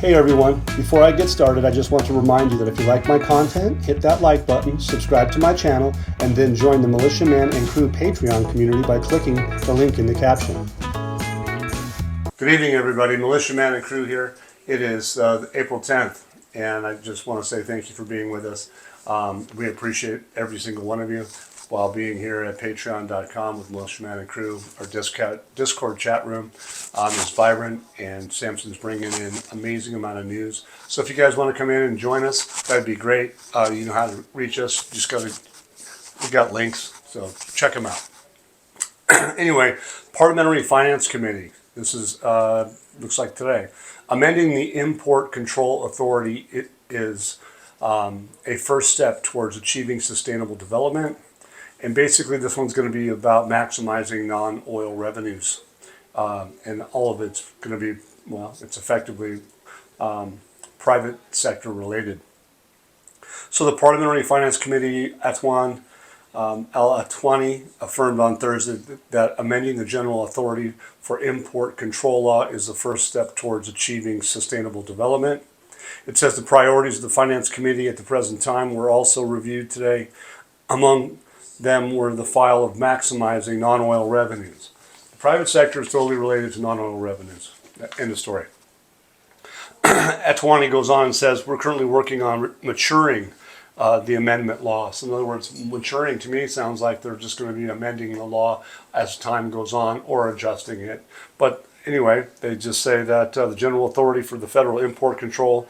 Hey everyone, before I get started, I just want to remind you that if you like my content, hit that like button, subscribe to my channel, and then join the Militia Man and Crew Patreon community by clicking the link in the caption. Good evening everybody, Militia Man and Crew here. It is April 10th, and I just want to say thank you for being with us. We appreciate every single one of you while being here at patreon.com with Militia Man and Crew. Our Discord chat room is vibrant, and Samson's bringing in amazing amount of news. So if you guys want to come in and join us, that'd be great. You know how to reach us. We got links, so check them out. Anyway, Parliamentary Finance Committee. This is looks like today. Amending the Import Control Authority is a first step towards achieving sustainable development. And basically this one's going to be about maximizing non-oil revenues. And all of it's going to be, well, it's effectively private sector related. So the Parliamentary Finance Committee, Atwan Al-Atwani, affirmed on Thursday that amending the General Authority for Import Control Law is the first step towards achieving sustainable development. It says the priorities of the Finance Committee at the present time were also reviewed today. Among them were the file of maximizing non-oil revenues. The private sector is totally related to non-oil revenues. End of story. Atwani goes on and says, we're currently working on maturing the amendment law. So in other words, maturing to me sounds like they're just going to be amending the law as time goes on or adjusting it. But anyway, they just say that the General Authority for the Federal Import Control,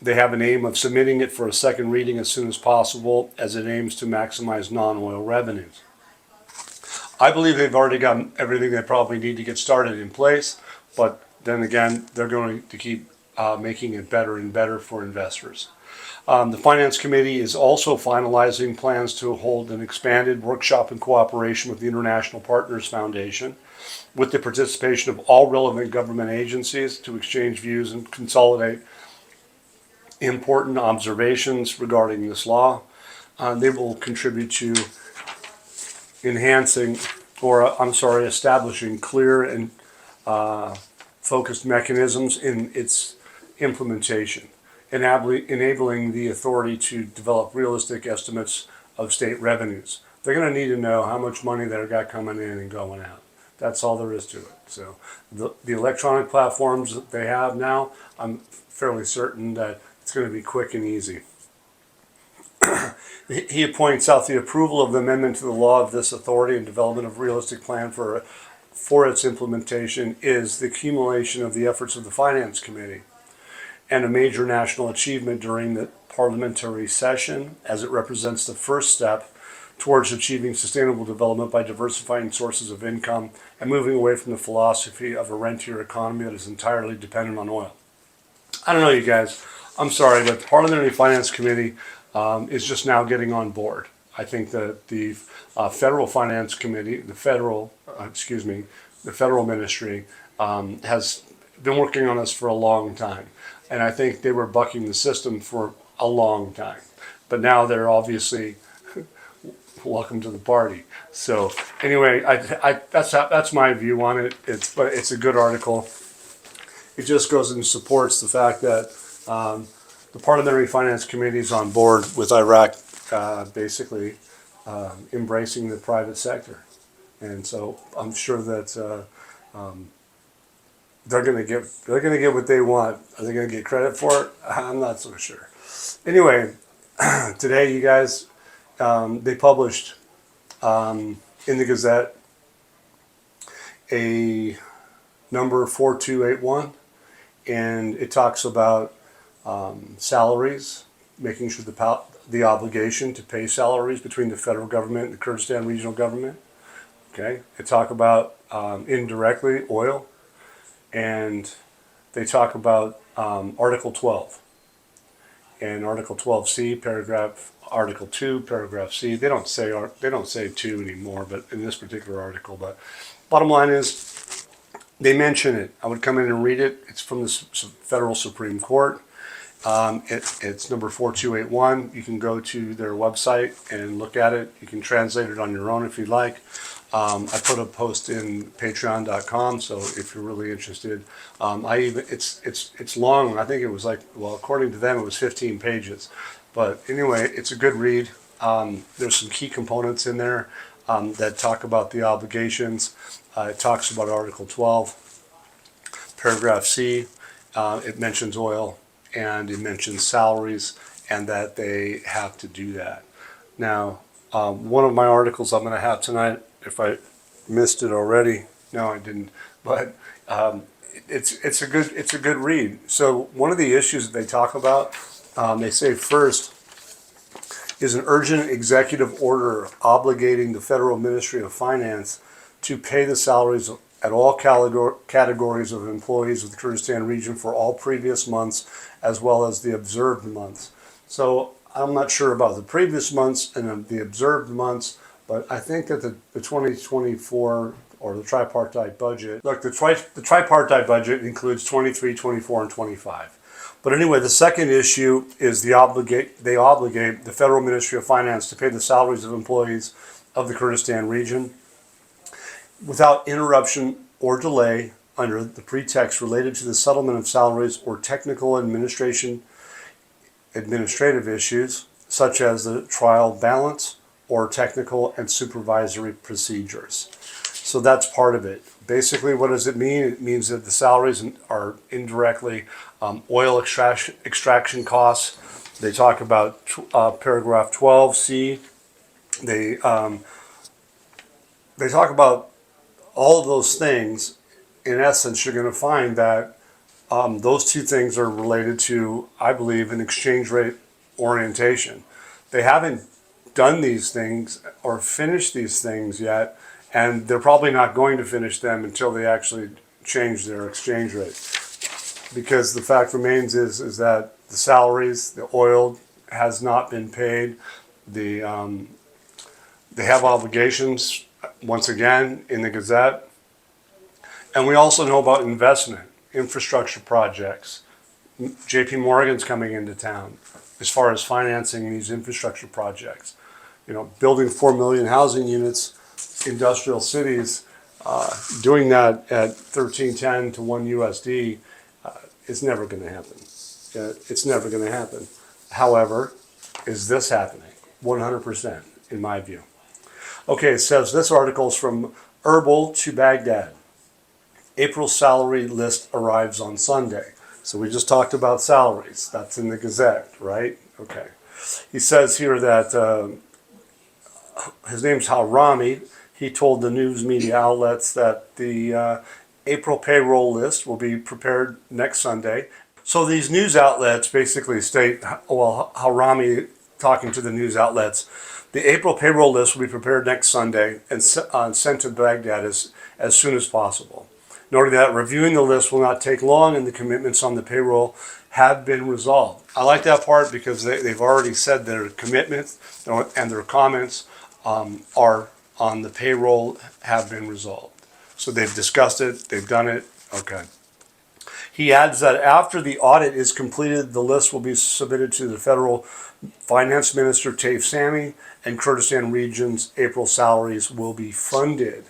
they have an aim of submitting it for a second reading as soon as possible, as it aims to maximize non-oil revenues. I believe they've already got everything they probably need to get started in place, but then again, they're going to keep making it better and better for investors. The Finance Committee is also finalizing plans to hold an expanded workshop in cooperation with the International Partners Foundation, with the participation of all relevant government agencies to exchange views and consolidate important observations regarding this law. They will contribute to establishing clear and focused mechanisms in its implementation, enabling the authority to develop realistic estimates of state revenues. They're going to need to know how much money they've got coming in and going out. That's all there is to it. So the electronic platforms that they have now, I'm fairly certain that it's going to be quick and easy. He points out the approval of the amendment to the law of this authority and development of realistic plan for its implementation is the accumulation of the efforts of the Finance Committee and a major national achievement during the parliamentary session, as it represents the first step towards achieving sustainable development by diversifying sources of income and moving away from the philosophy of a rentier economy that is entirely dependent on oil. I don't know, you guys. I'm sorry, but the Parliamentary Finance Committee is just now getting on board. I think that the Federal Finance Committee, the Federal Ministry, has been working on this for a long time. And I think they were bucking the system for a long time. But now they're obviously welcome to the party. So anyway, that's my view on it. It's a good article. It just goes and supports the fact that the Parliamentary Finance Committee is on board with Iraq, basically embracing the private sector, and so I'm sure that they're going to get what they want. Are they going to get credit for it? I'm not so sure. Anyway, today, you guys, they published in the Gazette a number 4281, and it talks about salaries, making sure the obligation to pay salaries between the federal government and the Kurdistan regional government. Okay, they talk about indirectly oil, and they talk about Article 12 and Article 12C, Article 2, paragraph C. They don't say 2 anymore, but in this particular article. But bottom line is, they mention it. I would come in and read it. It's from the Federal Supreme Court. It's number 4281. You can go to their website and look at it. You can translate it on your own if you'd like. I put a post in patreon.com, so if you're really interested, it's long. I think it was like, well, according to them, it was 15 pages. But anyway, it's a good read. There's some key components in there that talk about the obligations. It talks about Article 12, paragraph C. It mentions oil and it mentions salaries and that they have to do that. Now, one of my articles I'm going to have tonight, if I missed it already, no, I didn't, but it's a good read. So one of the issues that they talk about, they say first, is an urgent executive order obligating the Federal Ministry of Finance to pay the salaries at all categories of employees of the Kurdistan region for all previous months as well as the observed months. So I'm not sure about the previous months and the observed months, but I think that the 2024 or the tripartite budget, look, the tripartite budget includes 23, 24, and 25. But anyway, the second issue is they obligate the Federal Ministry of Finance to pay the salaries of employees of the Kurdistan region without interruption or delay under the pretext related to the settlement of salaries or technical administrative issues such as the trial balance or technical and supervisory procedures. So that's part of it. Basically, what does it mean? It means that the salaries are indirectly oil extraction costs. They talk about paragraph 12C. They talk about all of those things. In essence, you're going to find that those two things are related to, I believe, an exchange rate orientation. They haven't done these things or finished these things yet, and they're probably not going to finish them until they actually change their exchange rate. Because the fact remains is that the salaries, the oil has not been paid. They have obligations, once again, in the Gazette. And we also know about investment, infrastructure projects. JP Morgan's coming into town as far as financing these infrastructure projects. You know, building 4 million housing units, industrial cities, doing that at 1310 to 1 USD is never going to happen. It's never going to happen. However, is this happening? 100% in my view. Okay, it says this article is from Erbil to Baghdad. April salary list arrives on Sunday. So we just talked about salaries. That's in the Gazette, right? Okay. He says here that his name's Harami. He told the news media outlets that the April payroll list will be prepared next Sunday. So these news outlets basically state, well, Harami talking to the news outlets, the April payroll list will be prepared next Sunday and sent to Baghdad as soon as possible. Noting that reviewing the list will not take long and the commitments on the payroll have been resolved. I like that part because they've already said their commitments and their comments are on the payroll have been resolved. So they've discussed it, they've done it, okay. He adds that after the audit is completed, the list will be submitted to the federal finance minister, Taif Sami, and Kurdistan region's April salaries will be funded.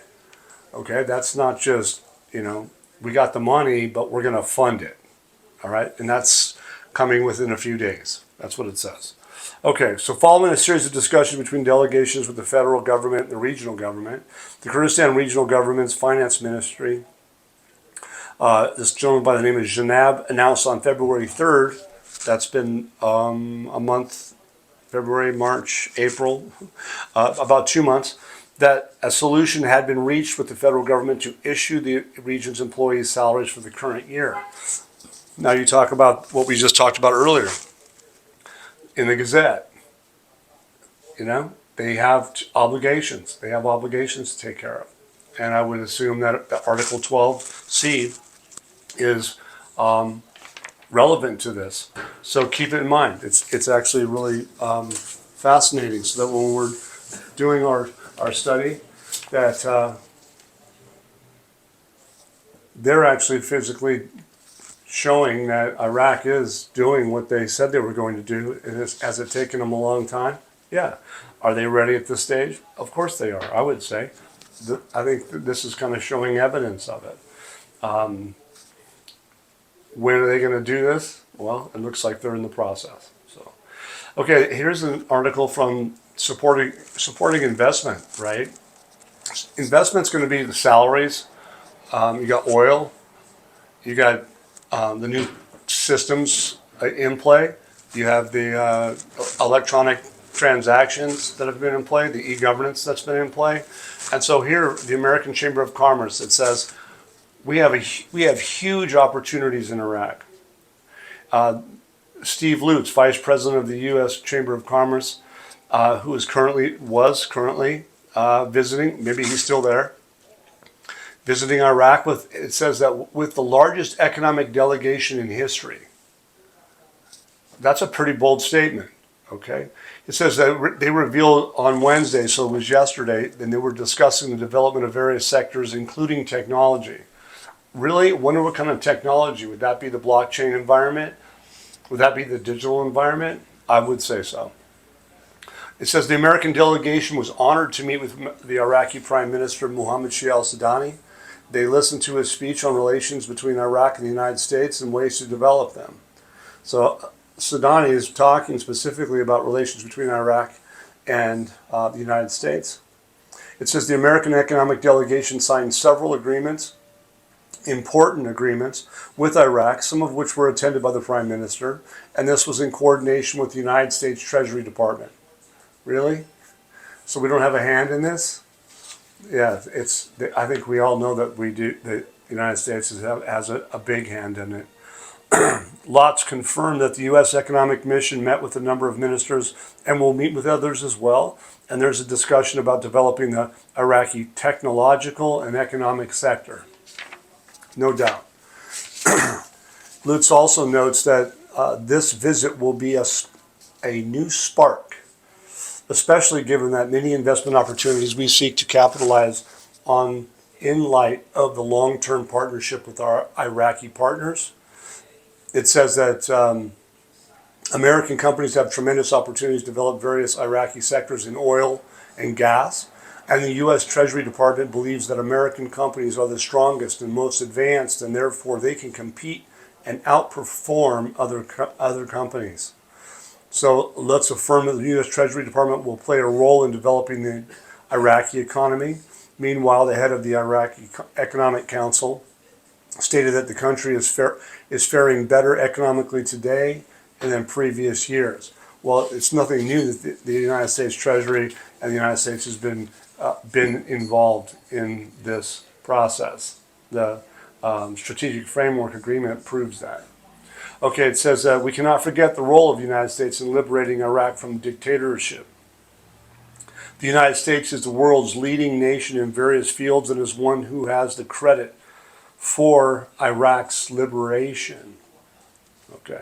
Okay, that's not just, you know, we got the money, but we're going to fund it. All right, and that's coming within a few days. That's what it says. Okay, so following a series of discussions between delegations with the federal government and the regional government, the Kurdistan regional government's finance ministry, this gentleman by the name of Janab, announced on February 3rd, that's been a month, February, March, April, about 2 months, that a solution had been reached with the federal government to issue the region's employees' salaries for the current year. Now you talk about what we just talked about earlier in the Gazette. You know, they have obligations. They have obligations to take care of. And I would assume that Article 12C is relevant to this. So keep it in mind. It's actually really fascinating, so that when we're doing our study, that they're actually physically showing that Iraq is doing what they said they were going to do. Has it taken them a long time? Yeah. Are they ready at this stage? Of course they are, I would say. I think this is kind of showing evidence of it. When are they going to do this? Well, it looks like they're in the process. So, okay, here's an article from supporting investment. Right, investment's going to be the salaries. You got oil. You got the new systems in play. You have the electronic transactions that have been in play, the e-governance that's been in play. And so here, the American Chamber of Commerce, it says, we have huge opportunities in Iraq. Steve Lutz, Vice President of the U.S. Chamber of Commerce, who was currently visiting, maybe he's still there, visiting Iraq it says that with the largest economic delegation in history. That's a pretty bold statement, okay? It says that they revealed on Wednesday, so it was yesterday, and they were discussing the development of various sectors, including technology. Really? Wonder what kind of technology. Would that be the blockchain environment? Would that be the digital environment? I would say so. It says the American delegation was honored to meet with the Iraqi Prime Minister Mohammed Shia al-Sudani. They listened to his speech on relations between Iraq and the United States and ways to develop them. So Sudani is talking specifically about relations between Iraq and the United States. It says the American economic delegation signed several agreements, important agreements, with Iraq, some of which were attended by the Prime Minister, and this was in coordination with the United States Treasury Department. Really? So we don't have a hand in this? Yeah, I think we all know that we do. The United States has a big hand in it. Lotz confirmed that the U.S. economic mission met with a number of ministers and will meet with others as well. And there's a discussion about developing the Iraqi technological and economic sector. No doubt. Lutz also notes that this visit will be a new spark, especially given that many investment opportunities we seek to capitalize on in light of the long-term partnership with our Iraqi partners. It says that American companies have tremendous opportunities to develop various Iraqi sectors in oil and gas, and the U.S. Treasury Department believes that American companies are the strongest and most advanced, and therefore they can compete and outperform other companies. So let's affirm that the U.S. Treasury Department will play a role in developing the Iraqi economy. Meanwhile, the head of the Iraqi Economic Council stated that the country is faring better economically today than in previous years. Well, it's nothing new that the United States Treasury and the United States has been involved in this process. The Strategic Framework Agreement proves that. Okay, it says we cannot forget the role of the United States in liberating Iraq from dictatorship. The United States is the world's leading nation in various fields and is one who has the credit for Iraq's liberation. Okay.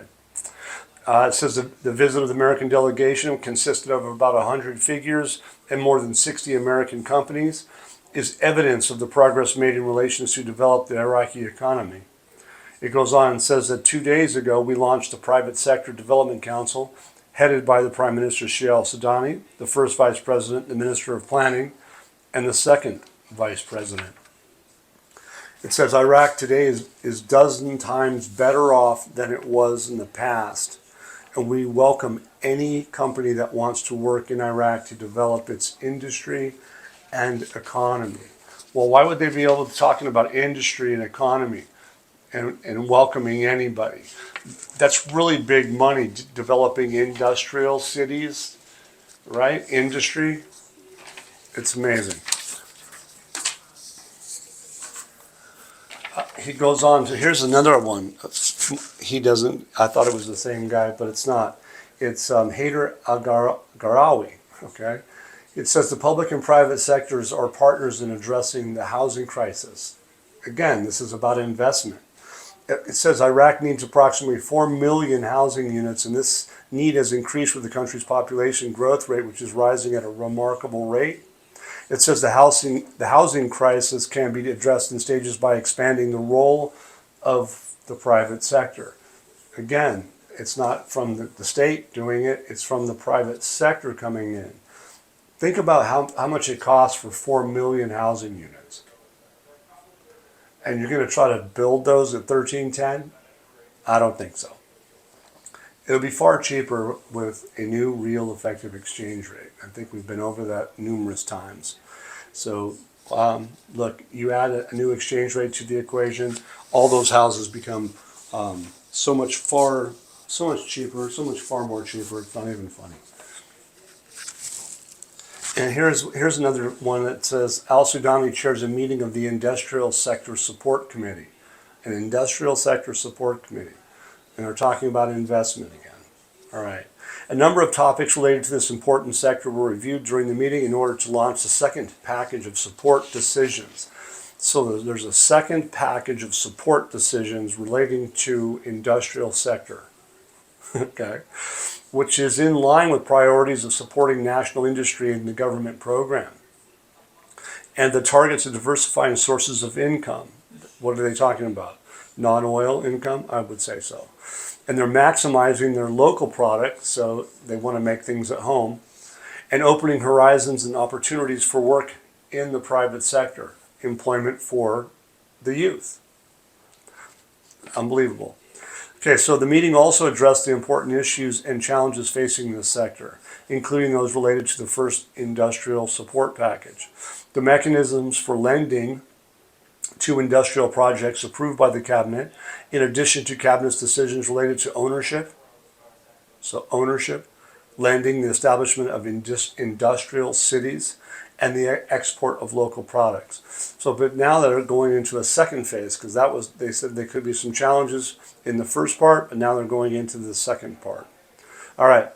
It says the visit of the American delegation consisted of about 100 figures and more than 60 American companies, is evidence of the progress made in relations to develop the Iraqi economy. It goes on and says that 2 days ago we launched the Private Sector Development Council, headed by the Prime Minister Shia al-Sudani, the first Vice President, the Minister of Planning, and the second Vice President. It says Iraq today is dozen times better off than it was in the past, and we welcome any company that wants to work in Iraq to develop its industry and economy. Well, why would they be able to talking about industry and economy and welcoming anybody? That's really big money, developing industrial cities, right? Industry. It's amazing. He goes on to, here's another one. I thought it was the same guy, but it's not. It's Haider al-Garawi, okay? It says the public and private sectors are partners in addressing the housing crisis. Again, this is about investment. It says Iraq needs approximately 4 million housing units, and this need has increased with the country's population growth rate, which is rising at a remarkable rate. It says the housing crisis can be addressed in stages by expanding the role of the private sector. Again, it's not from the state doing it, it's from the private sector coming in. Think about how much it costs for 4 million housing units. And you're going to try to build those at 1310? I don't think so. It'll be far cheaper with a new real effective exchange rate. I think we've been over that numerous times. So look, you add a new exchange rate to the equation, all those houses become so much cheaper, far more cheaper. It's not even funny. And here's another one that says Al-Sudani chairs a meeting of the Industrial Sector Support Committee, an Industrial Sector Support Committee, and they're talking about investment again. All right. A number of topics related to this important sector were reviewed during the meeting in order to launch the second package of support decisions. So there's a second package of support decisions relating to industrial sector, okay, which is in line with priorities of supporting national industry in the government program and the targets of diversifying sources of income. What are they talking about? Non-oil income? I would say so. And they're maximizing their local product, so they want to make things at home, and opening horizons and opportunities for work in the private sector, employment for the youth. Unbelievable. Okay, so the meeting also addressed the important issues and challenges facing this sector, including those related to the first industrial support package, the mechanisms for lending to industrial projects approved by the Cabinet, in addition to Cabinet's decisions related to ownership. So ownership, lending, the establishment of industrial cities, and the export of local products. So, but now they're going into a second phase, because they said there could be some challenges in the first part, but now they're going into the second part. All right.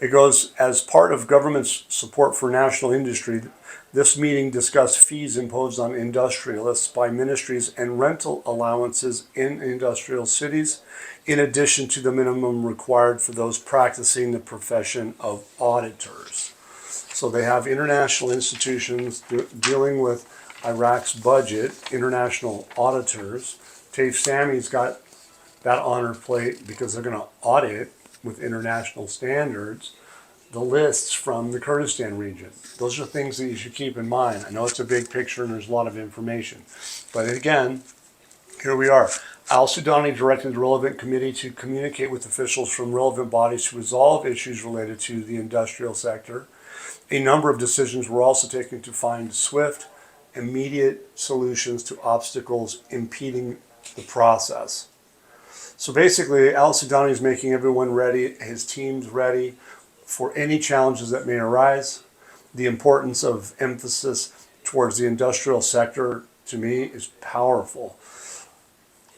It goes, as part of government's support for national industry, this meeting discussed fees imposed on industrialists by ministries and rental allowances in industrial cities, in addition to the minimum required for those practicing the profession of auditors. So they have international institutions dealing with Iraq's budget, international auditors. Taif Sami's got that honor plate because they're going to audit with international standards the lists from the Kurdistan region. Those are things that you should keep in mind. I know it's a big picture and there's a lot of information. But again, here we are. Al-Sudani directed the relevant committee to communicate with officials from relevant bodies to resolve issues related to the industrial sector. A number of decisions were also taken to find swift, immediate solutions to obstacles impeding the process. So basically, Al-Sudani is making everyone ready, his team's ready for any challenges that may arise. The importance of emphasis towards the industrial sector, to me, is powerful.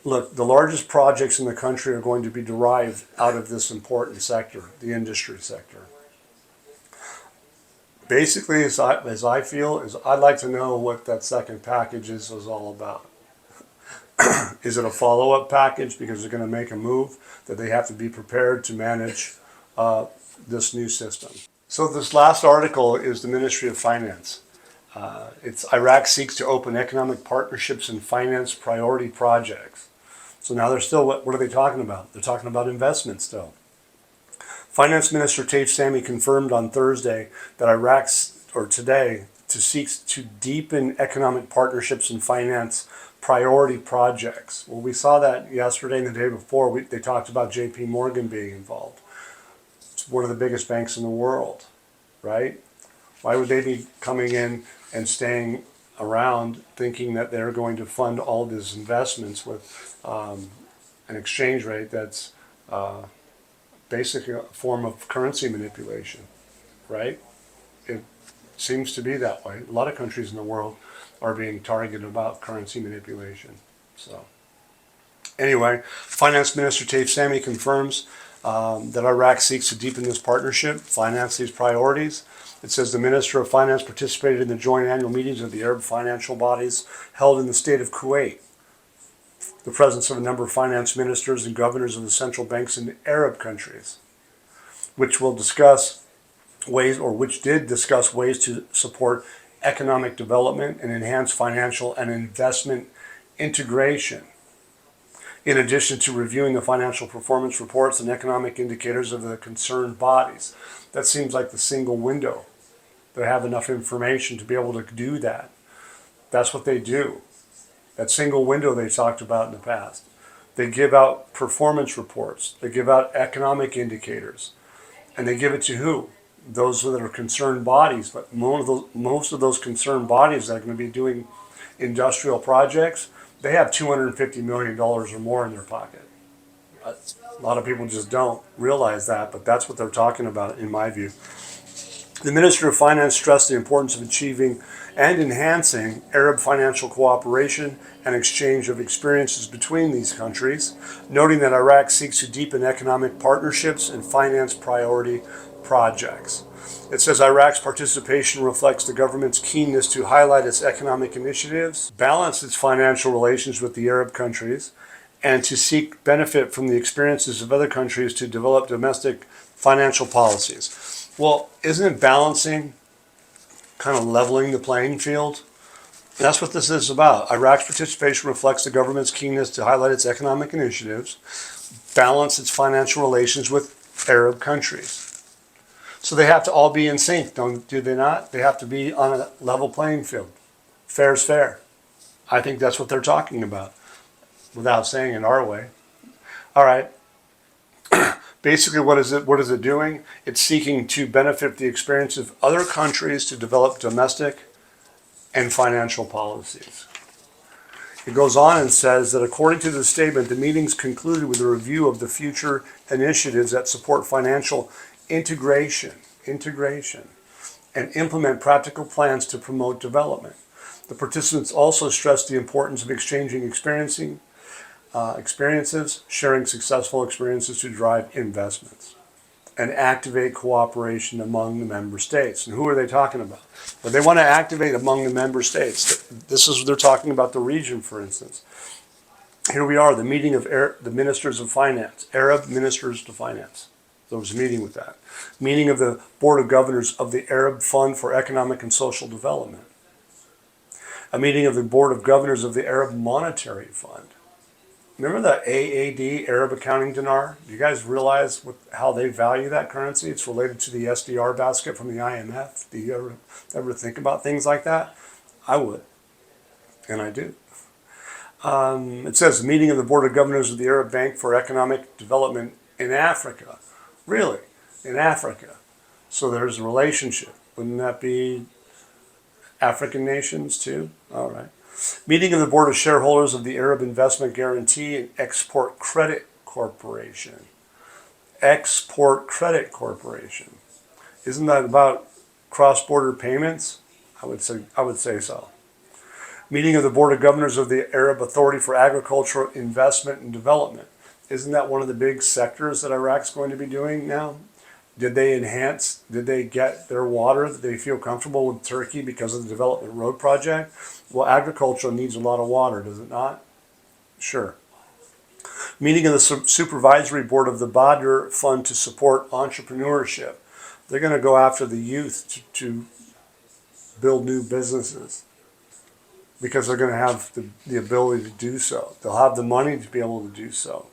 Look, the largest projects in the country are going to be derived out of this important sector, the industry sector. Basically, as I feel, is I'd like to know what that second package is all about. Is it a follow-up package because they're going to make a move that they have to be prepared to manage this new system? So this last article is the Ministry of Finance. It's Iraq seeks to open economic partnerships and finance priority projects. So now they're still, what are they talking about? They're talking about investment still. Finance Minister Taif Sami confirmed on Thursday that today, seeks to deepen economic partnerships and finance priority projects. Well, we saw that yesterday and the day before. They talked about JP Morgan being involved. It's one of the biggest banks in the world, right? Why would they be coming in and staying around thinking that they're going to fund all of these investments with an exchange rate that's basically a form of currency manipulation, right? It seems to be that way. A lot of countries in the world are being targeted about currency manipulation. So anyway, Finance Minister Taif Sami confirms that Iraq seeks to deepen this partnership, finance these priorities. It says the Minister of Finance participated in the joint annual meetings of the Arab financial bodies held in the state of Kuwait. The presence of a number of finance ministers and governors of the central banks in Arab countries, which did discuss ways to support economic development and enhance financial and investment integration, in addition to reviewing the financial performance reports and economic indicators of the concerned bodies. That seems like the single window They have enough information to be able to do that. That's what they do. That single window they talked about in the past. They give out performance reports. They give out economic indicators. And they give it to who? Those that are concerned bodies. But most of those concerned bodies that are going to be doing industrial projects, they have $250 million or more in their pocket. A lot of people just don't realize that, but that's what they're talking about in my view. The Minister of Finance stressed the importance of achieving and enhancing Arab financial cooperation and exchange of experiences between these countries, noting that Iraq seeks to deepen economic partnerships and finance priority projects. It says Iraq's participation reflects the government's keenness to highlight its economic initiatives, balance its financial relations with the Arab countries, and to seek benefit from the experiences of other countries to develop domestic financial policies. Well, isn't it balancing, kind of leveling the playing field? That's what this is about. Iraq's participation reflects the government's keenness to highlight its economic initiatives, balance its financial relations with Arab countries. So they have to all be in sync, do they not? They have to be on a level playing field. Fair's fair. I think that's what they're talking about, without saying it our way. All right. Basically, what is it doing? It's seeking to benefit the experience of other countries to develop domestic and financial policies. It goes on and says that according to the statement, the meetings concluded with a review of the future initiatives that support financial integration, and implement practical plans to promote development. The participants also stressed the importance of exchanging experiences, sharing successful experiences to drive investments, and activate cooperation among the member states. And who are they talking about? Well, they want to activate among the member states. They're talking about the region, for instance. Here we are, the meeting of the ministers of finance, Arab ministers to finance. There was a meeting with that. Meeting of the Board of Governors of the Arab Fund for Economic and Social Development. A meeting of the Board of Governors of the Arab Monetary Fund. Remember the AAD, Arab Accounting Dinar? Do you guys realize how they value that currency? It's related to the SDR basket from the IMF. Do you ever think about things like that? I would, and I do. It says, meeting of the Board of Governors of the Arab Bank for Economic Development in Africa. Really? In Africa. So there's a relationship. Wouldn't that be African nations too? All right. Meeting of the Board of Shareholders of the Arab Investment Guarantee and Export Credit Corporation. Export Credit Corporation. Isn't that about cross-border payments? I would say so. Meeting of the Board of Governors of the Arab Authority for Agricultural Investment and Development. Isn't that one of the big sectors that Iraq's going to be doing now? Did they get their water that they feel comfortable with Turkey because of the Development Road Project? Well, agriculture needs a lot of water, does it not? Sure. Meeting of the Supervisory Board of the Badr Fund to support entrepreneurship. They're going to go after the youth to build new businesses because they're going to have the ability to do so. They'll have the money to be able to do so.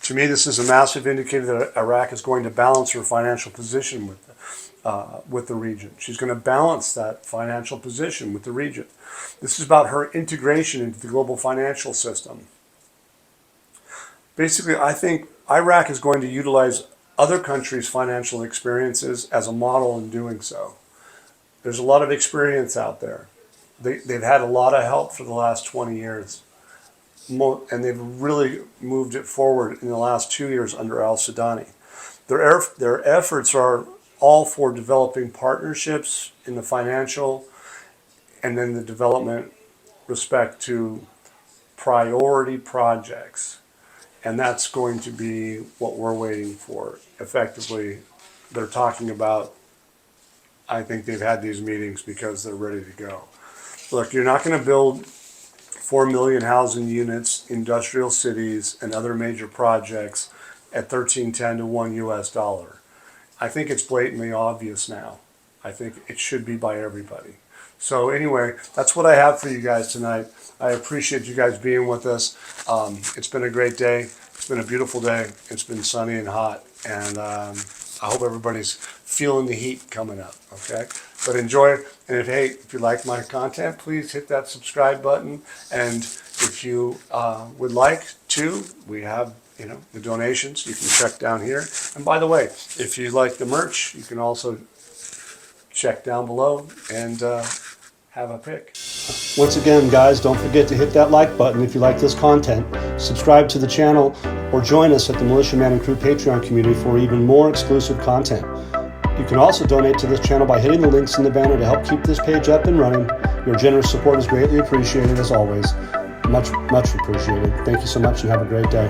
To me, this is a massive indicator that Iraq is going to balance her financial position with the region. She's going to balance that financial position with the region. This is about her integration into the global financial system. Basically, I think Iraq is going to utilize other countries' financial experiences as a model in doing so. There's a lot of experience out there. They've had a lot of help for the last 20 years. And they've really moved it forward in the last 2 years under al-Sudani. Their efforts are all for developing partnerships in the financial and then the development respect to priority projects. And that's going to be what we're waiting for. Effectively, they're talking about, I think they've had these meetings because they're ready to go. Look, you're not going to build 4 million housing units, industrial cities, and other major projects at $13.10 to $1 US. I think it's blatantly obvious now. I think it should be by everybody. So anyway, that's what I have for you guys tonight. I appreciate you guys being with us. It's been a great day. It's been a beautiful day. It's been sunny and hot. And I hope everybody's feeling the heat coming up, okay? But enjoy it. And if you like my content, please hit that subscribe button. And if you would like to, we have the donations. You can check down here. And by the way, if you like the merch, you can also check down below and have a pick. Once again, guys, don't forget to hit that like button if you like this content. Subscribe to the channel or join us at the Militia Man and Crew Patreon community for even more exclusive content. You can also donate to this channel by hitting the links in the banner to help keep this page up and running. Your generous support is greatly appreciated, as always. Much appreciated. Thank you so much and have a great day.